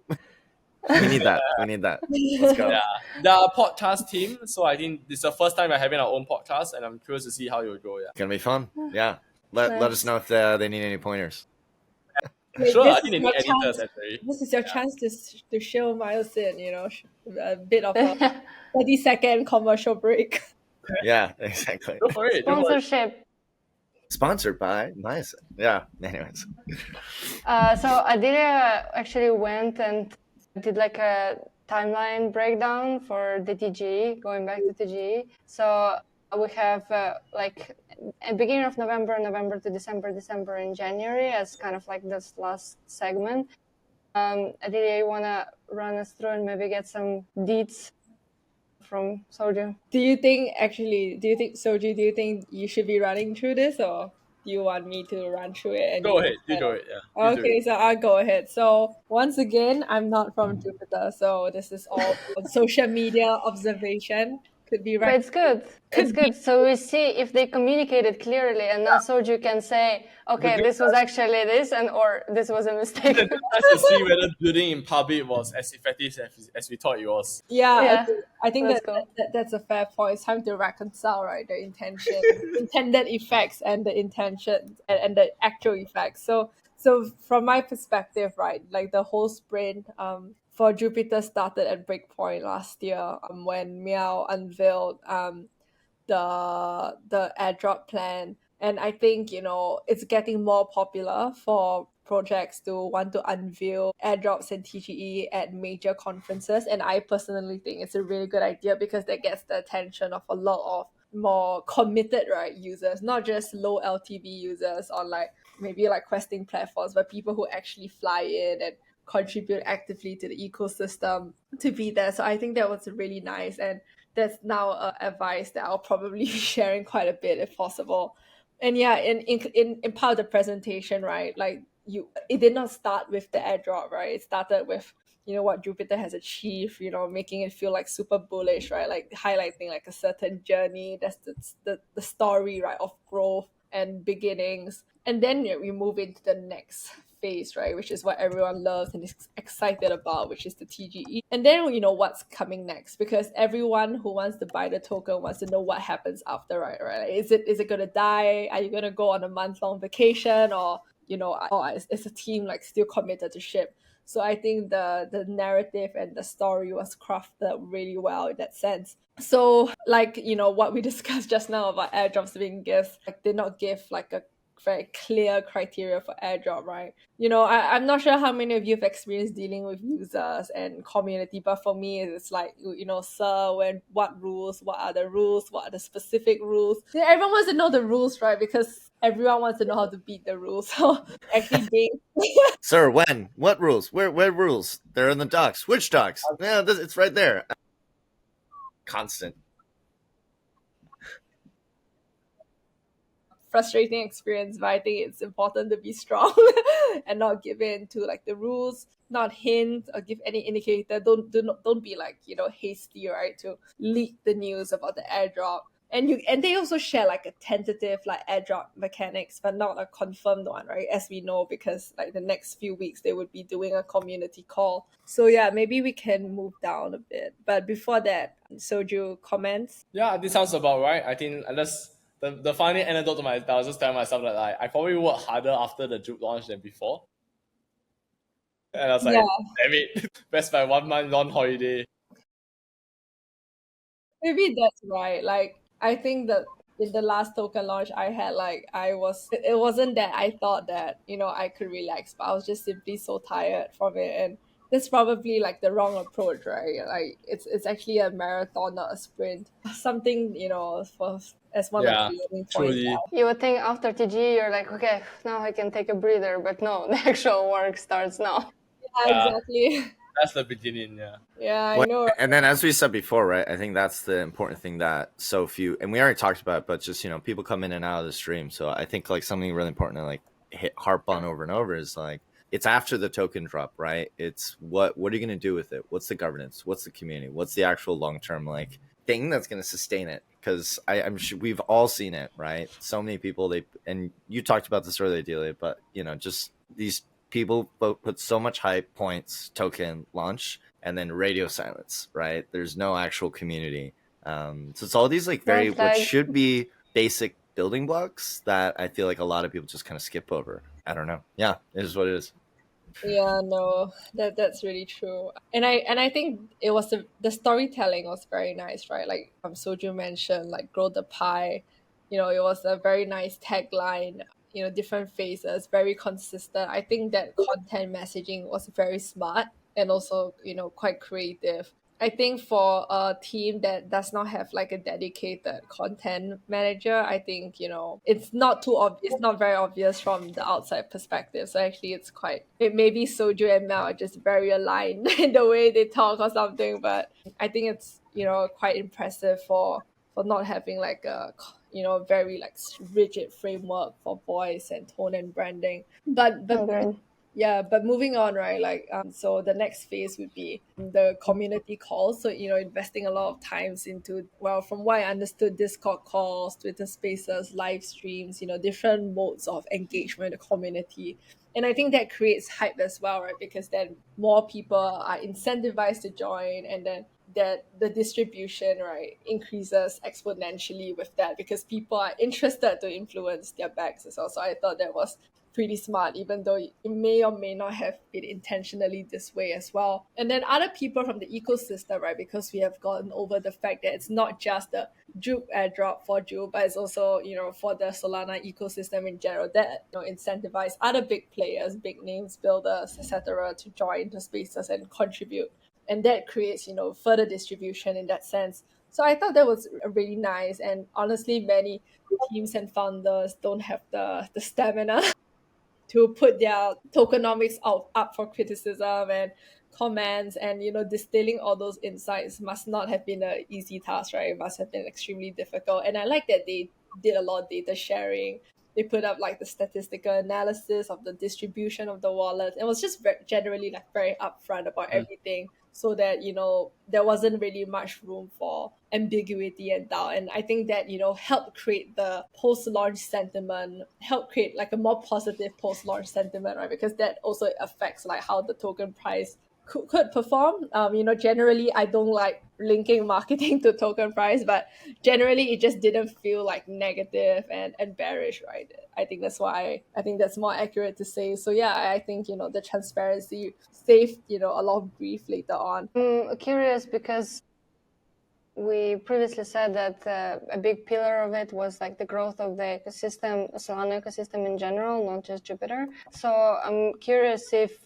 We need that. We need that. Let's go. Yeah. The podcast team. So I think this is the first time we're having our own podcast, and I'm curious to see how it will go. Yeah. It's gonna be fun. Yeah. Let us know if they need any pointers. Wait, Sure, this I think they is need your chance- editors actually. This is your chance to show Myosin, a bit of a 30-second commercial break. Yeah, exactly. Go for it. Sponsorship. Sponsored by Myosin. Yeah. Anyways. So Adelia actually went and did like a timeline breakdown for the TGE, going back to TGE. So we have like at beginning of November to December and January as kind of like this last segment. Adelia, you wanna run us through and maybe get some deets from Soju? Do you think Soju, do you think you should be running through this, or do you want me to run through it? And Go ahead. You do it. Yeah. You do Okay, it. so I'll go ahead. So once again, I'm not from Jupiter, so this is all on social media observation. Could be But right. it's good. It's good. So we see if they communicated clearly, and now Soju can say, okay, this was actually this, or this was a mistake. That's to see whether building in public was as effective as we thought it was. Yeah, I think Let's that, go. that's a fair point. It's time to reconcile, right? The intention, intended effects, and the intention and the actual effects. So from my perspective, right, like the whole sprint for Jupiter started at breakpoint last year when Meow unveiled the airdrop plan. And I think, it's getting more popular for projects to want to unveil airdrops and TGE at major conferences. And I personally think it's a really good idea because that gets the attention of a lot of more committed, right, users, not just low LTV users on maybe questing platforms, but people who actually fly in and contribute actively to the ecosystem to be there. So I think that was really nice. And that's now advice that I'll probably be sharing quite a bit if possible. And yeah, in part of the presentation, right, it did not start with the airdrop, right? It started with what Jupiter has achieved, making it feel super bullish, right? Like highlighting a certain journey. That's the story, right, of growth and beginnings. And then we move into the next phase, right, which is what everyone loves and is excited about, which is the TGE. And then what's coming next, because everyone who wants to buy the token wants to know what happens after, right? Is it gonna die? Are you gonna go on a month-long vacation, or is a team still committed to ship? So I think the narrative and the story was crafted really well in that sense. So what we discussed just now about airdrops being gifts, did not give a very clear criteria for airdrop, right? I'm not sure how many of you have experienced dealing with users and community, but for me, it's sir, what rules, what are the rules, what are the specific rules? Everyone wants to know the rules, right? Because everyone wants to know how to beat the rules. So actually being Sir, when? What rules? Where rules? They're in the docs. Which docs? Yeah, it's right there. Constant. frustrating experience, but I think it's important to be strong and not give in to the rules, not hint or give any indicator. Don't be hasty, right, to leak the news about the airdrop. And they also share a tentative airdrop mechanics, but not a confirmed one, right? As we know, because the next few weeks they would be doing a community call. So yeah, maybe we can move down a bit. But before that, Soju, comments? Yeah, this sounds about right. I think unless the funny anecdote to I was just telling myself that I probably worked harder after the Juke launch than before. And I was like, damn it, best by 1 month long holiday. Maybe that's right. I think that in the last token launch I had, it wasn't that I thought that, I could relax, but I was just simply so tired from it. And that's probably like the wrong approach, right? Like it's actually a marathon, not a sprint. Something, for as one of Yeah, the learning points. truly. You would think after TG, you're like, okay, now I can take a breather, but no, the actual work starts now. Yeah, Yeah, exactly. that's the beginning. Yeah. Yeah, I Well, know. and then as we said before, right? I think that's the important thing that so few, and we already talked about it, but just people come in and out of the stream. So I think like something really important to like harp on over and over is like it's after the token drop, right? It's what are you going to do with it? What's the governance? What's the community? What's the actual long term like thing that's going to sustain it? Because I'm sure we've all seen it, right? So many people and you talked about this earlier, Delia, but just these people put so much hype, points, token launch, and then radio silence, right? There's no actual community. So it's all these like Red what flag. should be basic building blocks that I feel like a lot of people just kind of skip over. I don't know. Yeah, it is what it is. Yeah, no, that's really true. And I think it was the storytelling was very nice, right? Like Soju mentioned, like grow the pie. It was a very nice tagline. Different phases, very consistent. I think that content messaging was very smart and also quite creative. I think for a team that does not have like a dedicated content manager, I think, it's not too obvious, it's not very obvious from the outside perspective. So actually maybe Soju and Mel are just very aligned in the way they talk or something, but I think it's, quite impressive for not having like a, very like rigid framework for voice and tone and branding. But Agreed. yeah, but moving on, right? Like, so the next phase would be the community calls. So, investing a lot of times into, well, from what I understood, Discord calls, Twitter spaces, live streams, different modes of engagement in the community. And I think that creates hype as well, right? Because then more people are incentivized to join, and then that the distribution, right, increases exponentially with that because people are interested to influence their backs as well. So I thought that was pretty smart, even though it may or may not have been intentionally this way as well. And then other people from the ecosystem, right? Because we have gotten over the fact that it's not just the Jupe airdrop for Jupe, but it's also, for the Solana ecosystem in general that incentivize other big players, big names, builders, etc., to join the spaces and contribute. And that creates, further distribution in that sense. So I thought that was really nice. And honestly, many teams and founders don't have the stamina to put their tokenomics up for criticism and comments, and distilling all those insights must not have been an easy task, right? It must have been extremely difficult. And I like that they did a lot of data sharing. They put up like the statistical analysis of the distribution of the wallet. It was just generally like very upfront about everything, so that there wasn't really much room for ambiguity and doubt. And I think that helped create the post-launch sentiment, help create like a more positive post-launch sentiment, right? Because that also affects like how the token price could perform. Generally I don't like linking marketing to token price, but generally it just didn't feel like negative and bearish, right? I think that's more accurate to say. So yeah, I think the transparency saved a lot of grief later on. I'm curious because we previously said that a big pillar of it was like the growth of the ecosystem, Solana ecosystem in general, not just Jupiter. So I'm curious if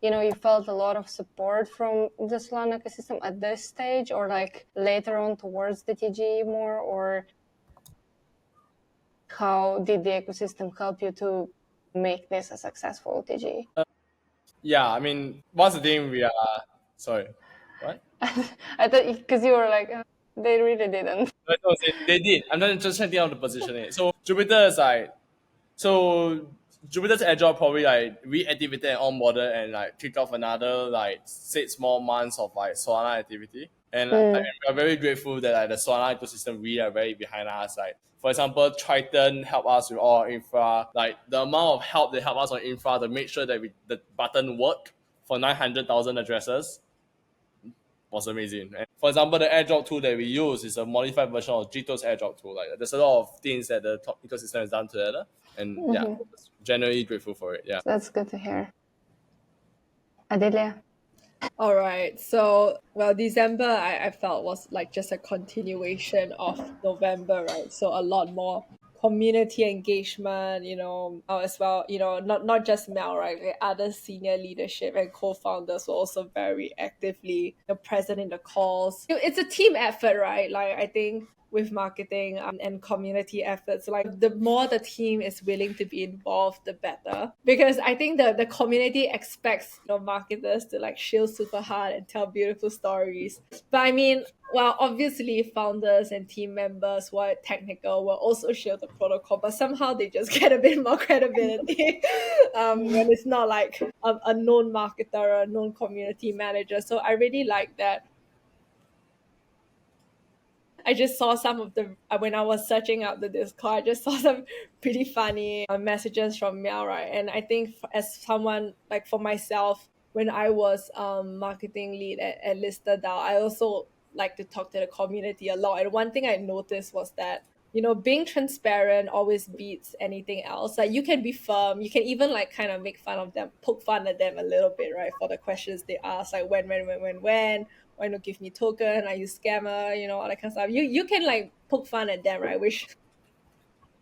you felt a lot of support from the Solana ecosystem at this stage, or like later on towards the TG more, or how did the ecosystem help you to make this a successful TG? Yeah, I mean, what's the thing we are? Sorry, what? I thought because you were like, they really didn't. No, they did. I'm not just trying to the positioning. So Jupiter is like, so Jupiter's airdrop probably like reactivated and onboarded and like kick off another like 6 more months of like Solana activity. And we're very grateful that like the Solana ecosystem really are very behind us. Like for example, Triton helped us with all our infra. Like the amount of help they help us on infra to make sure that the button work for 900,000 addresses was amazing. And for example, the airdrop tool that we use is a modified version of Jito's airdrop tool. Like there's a lot of things that the top ecosystem has done together, and yeah, generally grateful for it. Yeah, That's good to hear. Adelia? All right. So, well, December I felt was like just a continuation of November, right? So a lot more community engagement, as well, not just Mel, right? Like other senior leadership and co-founders were also very actively present in the calls. It's a team effort, right? Like I think with marketing and community efforts, like the more the team is willing to be involved, the better. Because I think the community expects marketers to like shield super hard and tell beautiful stories. But I mean, well, obviously founders and team members who are technical will also share the protocol, but somehow they just get a bit more credibility when it's not like a known marketer or a known community manager. So I really like that. I just saw some of the, when I was searching out the Discord, I just saw some pretty funny messages from Meow, right? And I think as someone, like for myself, when I was marketing lead at Lister DAO, I also like to talk to the community a lot. And one thing I noticed was that, being transparent always beats anything else. Like you can be firm, you can even like kind of make fun of them, poke fun at them a little bit, right? For the questions they ask, like when, why not give me token? Are you scammer? All that kind of stuff. You can like poke fun at them, right? Which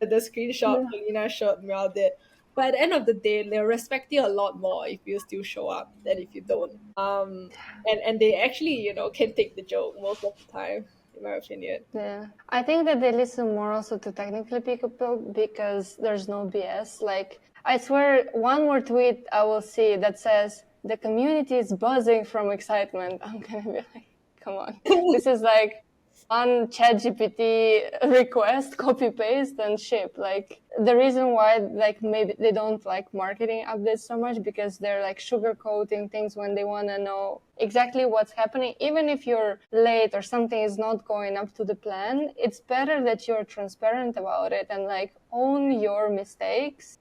the screenshot Lena showed me all did. But at the end of the day, they'll respect you a lot more if you still show up than if you don't. And they actually, can take the joke most of the time, in my opinion. Yeah, I think that they listen more also to technical people because there's no BS. Like, I swear, one more tweet I will see that says, the community is buzzing from excitement. I'm gonna be like, come on. This is like one ChatGPT request, copy paste and ship. Like the reason why like maybe they don't like marketing updates so much because they're like sugarcoating things when they want to know exactly what's happening. Even if you're late or something is not going up to the plan, it's better that you're transparent about it and like own your mistakes.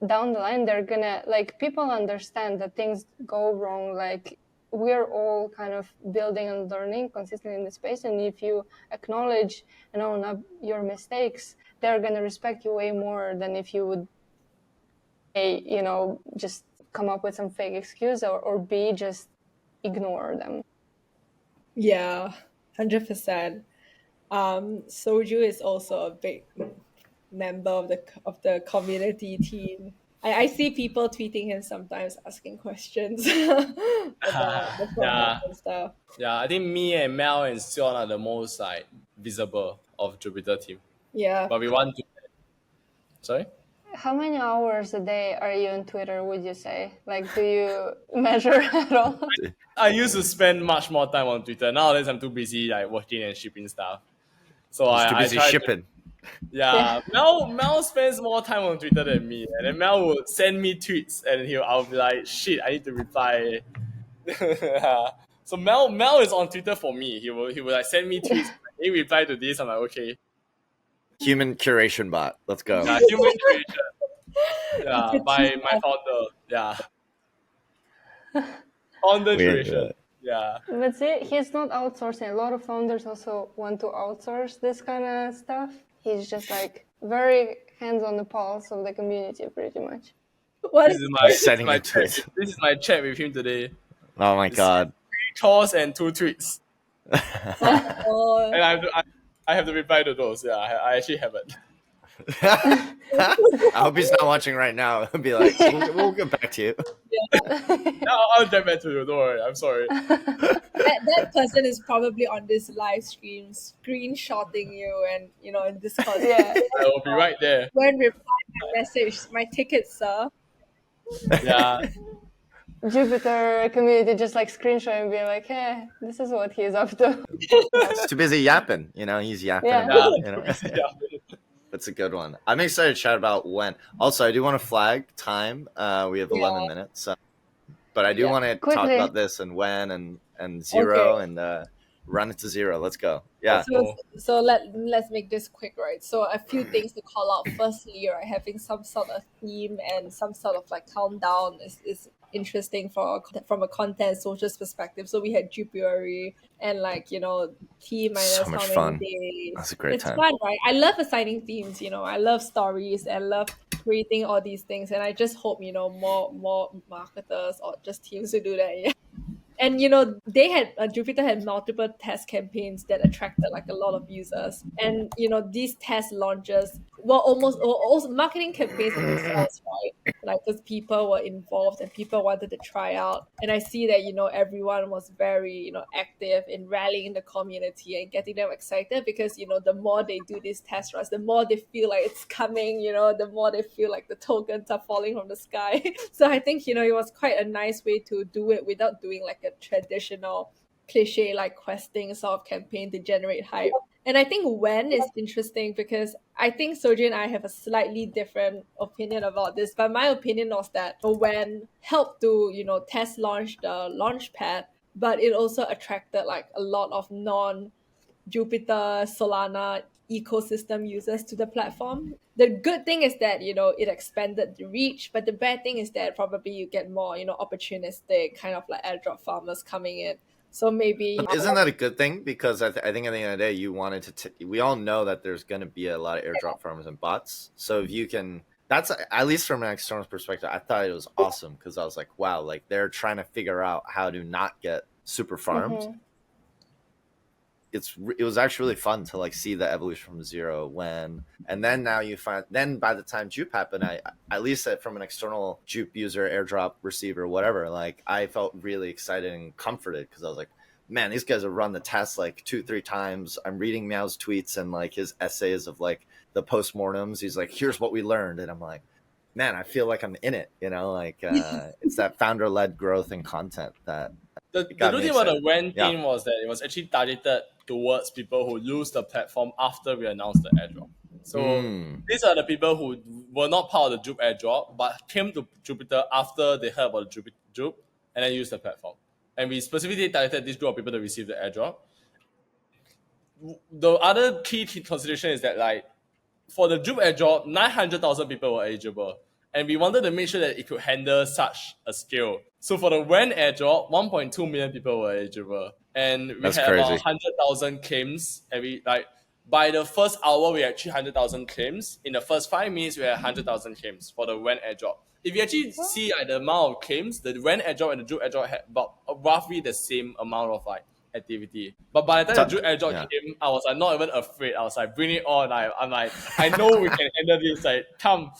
Down the line, they're gonna like people understand that things go wrong. Like we're all kind of building and learning consistently in the space, and if you acknowledge and own up your mistakes, they're gonna respect you way more than if you would A, just come up with some fake excuse or B, just ignore them. Yeah, 100%. Soju is also a big member of the community team. I see people tweeting him sometimes asking questions about the format and stuff. Yeah, I think me and Mel and Sion are the most like visible of Jupiter team. Yeah. But we want to. Sorry? How many hours a day are you on Twitter, would you say? Like, do you measure at all? I used to spend much more time on Twitter. Nowadays, I'm too busy like working and shipping stuff. So He's too busy I try shipping. Yeah, Mel spends more time on Twitter than me, and then Mel will send me tweets, and I'll be like, shit, I need to reply. So Mel is on Twitter for me. He will like send me tweets. He reply to this. I'm like, okay. Human curation bot. Let's go. Yeah, human creation. Yeah, my founder. Yeah, founder creation. Yeah. But see, he's not outsourcing. A lot of founders also want to outsource this kind of stuff. He's just like very hands on the pulse of the community, pretty much. What? This is my chat with him today. Oh my god. 3 chores and 2 tweets. And I have to reply to those. Yeah, I actually haven't. I hope he's not watching right now. He'll be like, we'll get back to you. No, I'll get back to you. Don't worry. I'm sorry. That person is probably on this live stream screenshotting you and in Discord. Yeah. I will be right there. When reply my message, my ticket, sir. Yeah. Jupiter community just like screenshot and be like, hey, this is what he's up to. He's too busy yapping. He's yapping Yeah. about, That's a good one. I'm excited to chat about when. Also, I do want to flag time. We have 11 minutes. But I do want to talk about this and when and zero and run it to zero. Let's go. Yeah. So let's make this quick, right? So a few things to call out. Firstly, right, having some sort of theme and some sort of like countdown is interesting from a content socials perspective. So we had Jupiary and T minus so much how many fun. days. That's a great It's time. fun, right? I love assigning themes. I love stories. I love creating all these things, and I just hope more marketers or just teams to do that. Yeah. And you know, they had Jupiter had multiple test campaigns that attracted like a lot of users. And you know, these test launches were also marketing campaigns in themselves, right? Like because people were involved and people wanted to try out. And I see that, you know, everyone was very, you know, active in rallying the community and getting them excited, because you know, the more they do these test runs, the more they feel like it's coming, you know, the more they feel like the tokens are falling from the sky. So I think, you know, it was quite a nice way to do it without doing like a traditional cliche like questing sort of campaign to generate hype. And I think when is interesting, because I think Soji and I have a slightly different opinion about this. But my opinion was that when helped to, you know, test launch the launch pad, but it also attracted like a lot of non-Jupiter, Solana ecosystem users to the platform. The good thing is that, you know, it expanded the reach, but the bad thing is that probably you get more, you know, opportunistic kind of like airdrop farmers coming in. So maybe But isn't that a good thing? Because I think at the end of the day, you wanted to. We all know that there's going to be a lot of airdrop farmers and bots. So if you can, that's at least from an external perspective, I thought it was awesome, because I was like, wow, like they're trying to figure out how to not get super farmed. It was actually really fun to like see the evolution from zero and then now you find, then by the time Jupe happened, I at least from an external Jupe user, airdrop receiver, whatever, like I felt really excited and comforted, because I was like, man, these guys have run the test like 2-3 times. I'm reading Meow's tweets and like his essays of like the postmortems. He's like, here's what we learned, and I'm like, man, I feel like I'm in it, you know, like it's that founder led growth and content that The good thing about the when thing was that it was actually targeted towards people who use the platform after we announced the airdrop. So these are the people who were not part of the Jupe airdrop, but came to Jupiter after they heard about the Jupe and then used the platform. And we specifically targeted this group of people to receive the airdrop. The other key consideration is that, like, for the Jupe airdrop, 900,000 people were eligible. And we wanted to make sure that it could handle such a scale. So for the when airdrop, 1.2 million people were eligible. And we That's had crazy. about 100,000 claims. By the first hour, we had 300,000 claims. In the first 5 minutes, we had 100,000 claims for the when airdrop. If you actually see like the amount of claims, the when airdrop and the Jupe airdrop had about roughly the same amount of like activity. But by the time the Jupe airdrop came, I was like not even afraid. I was like, bring it on. I'm like, I know we can handle this. Like, come,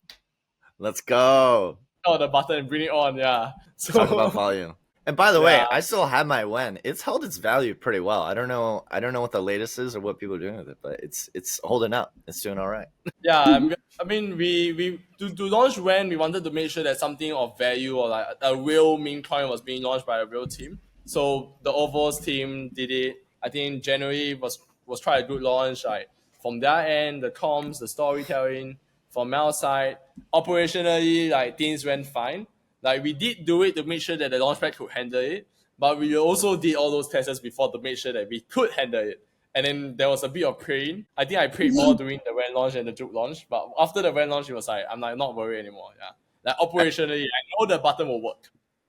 let's go. on the button and bring it on. Yeah. So talk about volume. And by the way, I still have my when. It's held its value pretty well. I don't know what the latest is or what people are doing with it, but it's holding up. It's doing all right. Yeah, I mean, we to launch when, we wanted to make sure that something of value or like a real meme coin was being launched by a real team. So the Ovals team did it. I think January was quite a good launch. Like from their end, the comms, the storytelling. From our side, operationally, like things went fine. Like we did do it to make sure that the launchpad could handle it, but we also did all those tests before to make sure that we could handle it. And then there was a bit of praying. I think I prayed more during the WAN launch and the Juke launch, but after the WAN launch, it was like, I'm like not worried anymore. Yeah, like operationally, I know the button will work.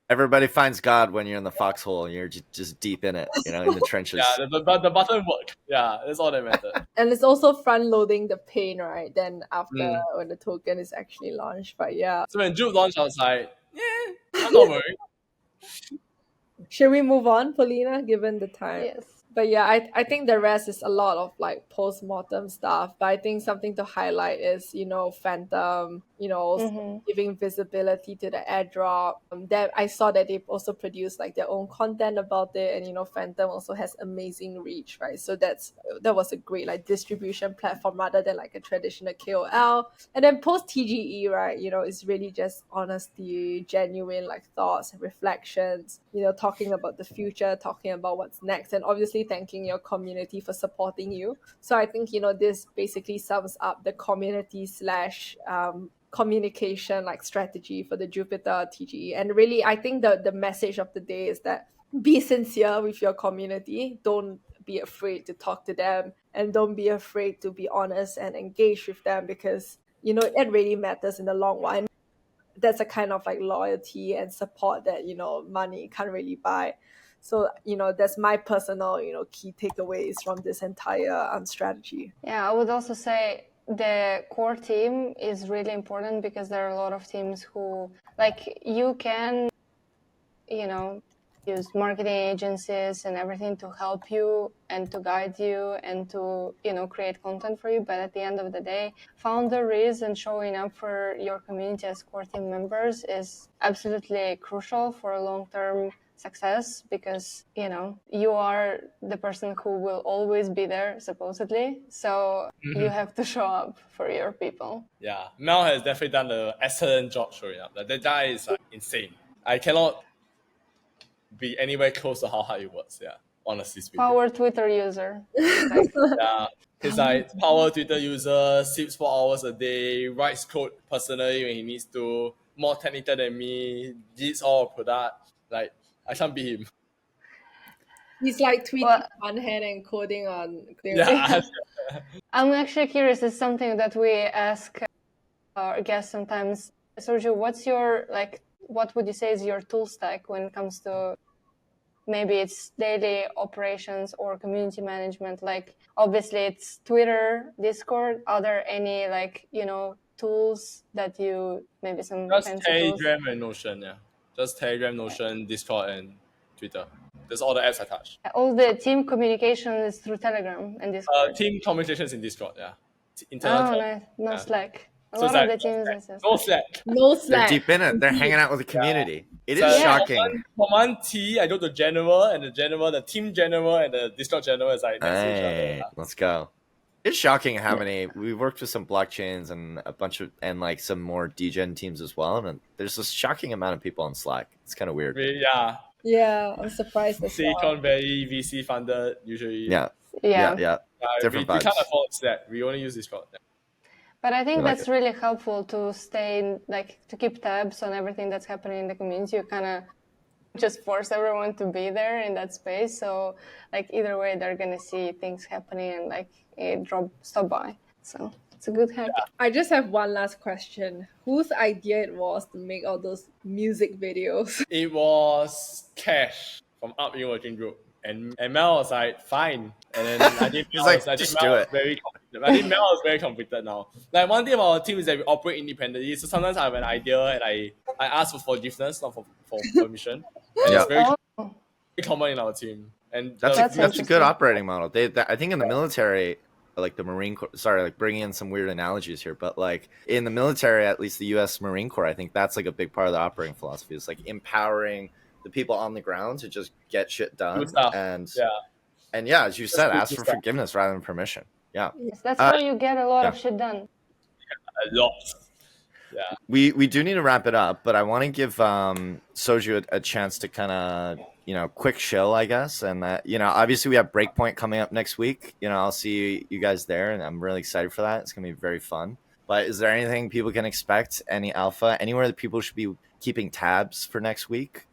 Everybody finds God when you're in the foxhole and you're just deep in it, you know, in the trenches. Yeah, the button worked. Yeah, that's all that mattered. And it's also front loading the pain, right? Then after when the token is actually launched. But yeah. So when Juke launched, I was like, yeah, I'm not worried. Should we move on, Paulina, given the time? Yes. But yeah, I think the rest is a lot of like post-mortem stuff. But I think something to highlight is, you know, Phantom, you know, also giving visibility to the airdrop. That I saw that they've also produced like their own content about it. And, you know, Phantom also has amazing reach, right? So that was a great like distribution platform rather than like a traditional KOL. And then post-TGE, right, you know, it's really just honesty, genuine like thoughts and reflections, you know, talking about the future, talking about what's next, and obviously thanking your community for supporting you. So I think, you know, this basically sums up the community / communication like strategy for the Jupiter TGE. And really, I think the message of the day is that be sincere with your community. Don't be afraid to talk to them, and don't be afraid to be honest and engage with them, because, you know, it really matters in the long run. That's a kind of like loyalty and support that, you know, money can't really buy. So, you know, that's my personal, you know, key takeaways from this entire strategy. Yeah, I would also say the core team is really important, because there are a lot of teams who, like, you can, you know, use marketing agencies and everything to help you and to guide you and to, create content for you. But at the end of the day, founder and showing up for your community as core team members is absolutely crucial for long-term success, because you are the person who will always be there supposedly, so you have to show up for your people. Yeah, Mel has definitely done an excellent job showing up. Like, that guy is like insane. I cannot be anywhere close to how hard he works. Yeah, honestly speaking. Power Twitter user. Yeah, he's like power Twitter user, sleeps 4 hours a day, writes code personally when he needs to, more technical than me, leads all product. Like, I can't beat him. He's like tweeting on one hand and coding on. Yeah. I'm actually curious. It's something that we ask our guests sometimes. Sergio, what would you say is your tool stack when it comes to maybe it's daily operations or community management? Like, obviously it's Twitter, Discord. Are there any tools that you, maybe some Just fancy Telegram tools? and Notion, yeah. Just Telegram, Notion, Discord, and Twitter. That's all the apps I touch. All the team communication is through Telegram and Discord. Team communications in Discord, yeah. Nice. No Slack. A So lot of the teams are Slack. no Slack. No They're Slack. deep in it. They're hanging out with the community. It So is shocking. Command T, I go to general, and the team general, and the Discord general is like next to each other. Hey, Yeah. let's go. It's shocking how many we've worked with some blockchains and a bunch of like some more degen teams as well, and there's a shocking amount of people on Slack. It's kind of weird. Yeah. Yeah, I'm surprised as well. Silicon Valley VC funded usually. Yeah. Yeah. Different we vibes. can't afford Slack. We only use Discord. Yeah. But I think I like that's really helpful to stay, to keep tabs on everything that's happening in the community. You kind of just force everyone to be there in that space. So, either way, they're going to see things happening and, stop by. So, it's a good hack. I just have one last question. Whose idea it was to make all those music videos? It was Cash from Up In Working Group. And Mel was like, fine. And then I think He's Mel like, was, "Just do it." very confident. I think Mel was very confident now. Like, one thing about our team is that we operate independently. So sometimes I have an idea and I ask for forgiveness, not for permission. And it's very common in our team. And That's a good operating model. I think in the military, like the Marine Corps, sorry, bringing in some weird analogies here, but in the military, at least the U.S. Marine Corps, I think that's a big part of the operating philosophy. It's empowering the people on the ground to just get shit done. And as you said, ask for forgiveness rather than permission. Yeah. Yes, that's how you get a lot of shit done. A lot. Yeah. We do need to wrap it up, but I want to give Soju a chance to kind of quick chill, I guess, and obviously we have Breakpoint coming up next week. I'll see you guys there, and I'm really excited for that. It's gonna be very fun. But is there anything people can expect? Any alpha? Anywhere that people should be keeping tabs for next week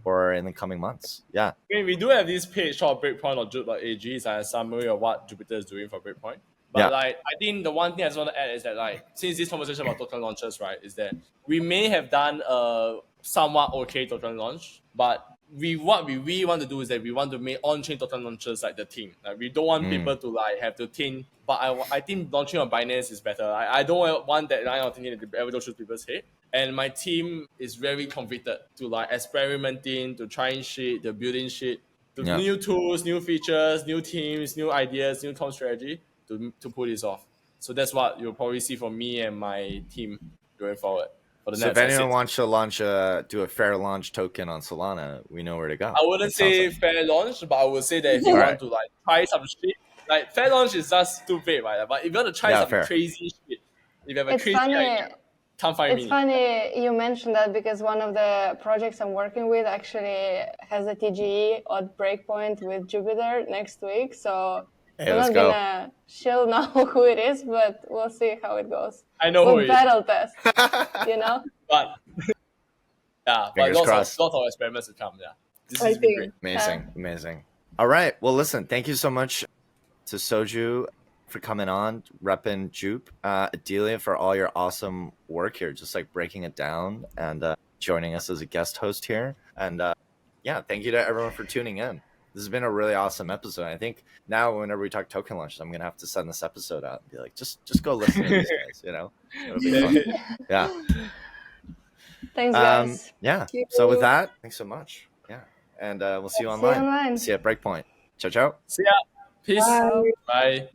or in the coming months? Yeah. I mean, we do have this page called Breakpoint or Jupe.ag. It's a summary of what Jupiter is doing for Breakpoint. But I think the one thing I just want to add is that since this conversation about token launches, right, is that we may have done a somewhat okay token launch, but what we really want to do is that we want to make on-chain token launches like the team. We don't want people to have to think, but I think launching on Binance is better. I don't want that line of thinking that ever go through people's head. And my team is very committed to experimenting, to trying shit, to building shit, to new tools, new features, new teams, new ideas, new com strategy to pull this off. So that's what you'll probably see from me and my team going forward. So if anyone wants to do a fair launch token on Solana, we know where to go. I wouldn't say fair launch, but I would say that if you want to try some shit, fair launch is just too big, right? But if you want to try some crazy shit, if you have a crazy idea, can't find me. It's funny you mentioned that because one of the projects I'm working with actually has a TGE on Breakpoint with Jupiter next week. So I'm not gonna chill now who it is, but we'll see how it goes. I know who it is. Battle test, But but lots of experiments to come. Yeah, this is great. Amazing. All right. Well, listen. Thank you so much to Soju for coming on, repping Jupe, Adelia for all your awesome work here, just breaking it down and joining us as a guest host here. And thank you to everyone for tuning in. This has been a really awesome episode. I think now whenever we talk token launches, I'm gonna have to send this episode out and be like, just go listen to these guys. It'll be fun. Yeah. Thanks, guys. Yeah. So with that, thanks so much. Yeah. and we'll see you See you online. online. See you at Breakpoint. Ciao, ciao. See ya. Peace. Bye. Bye.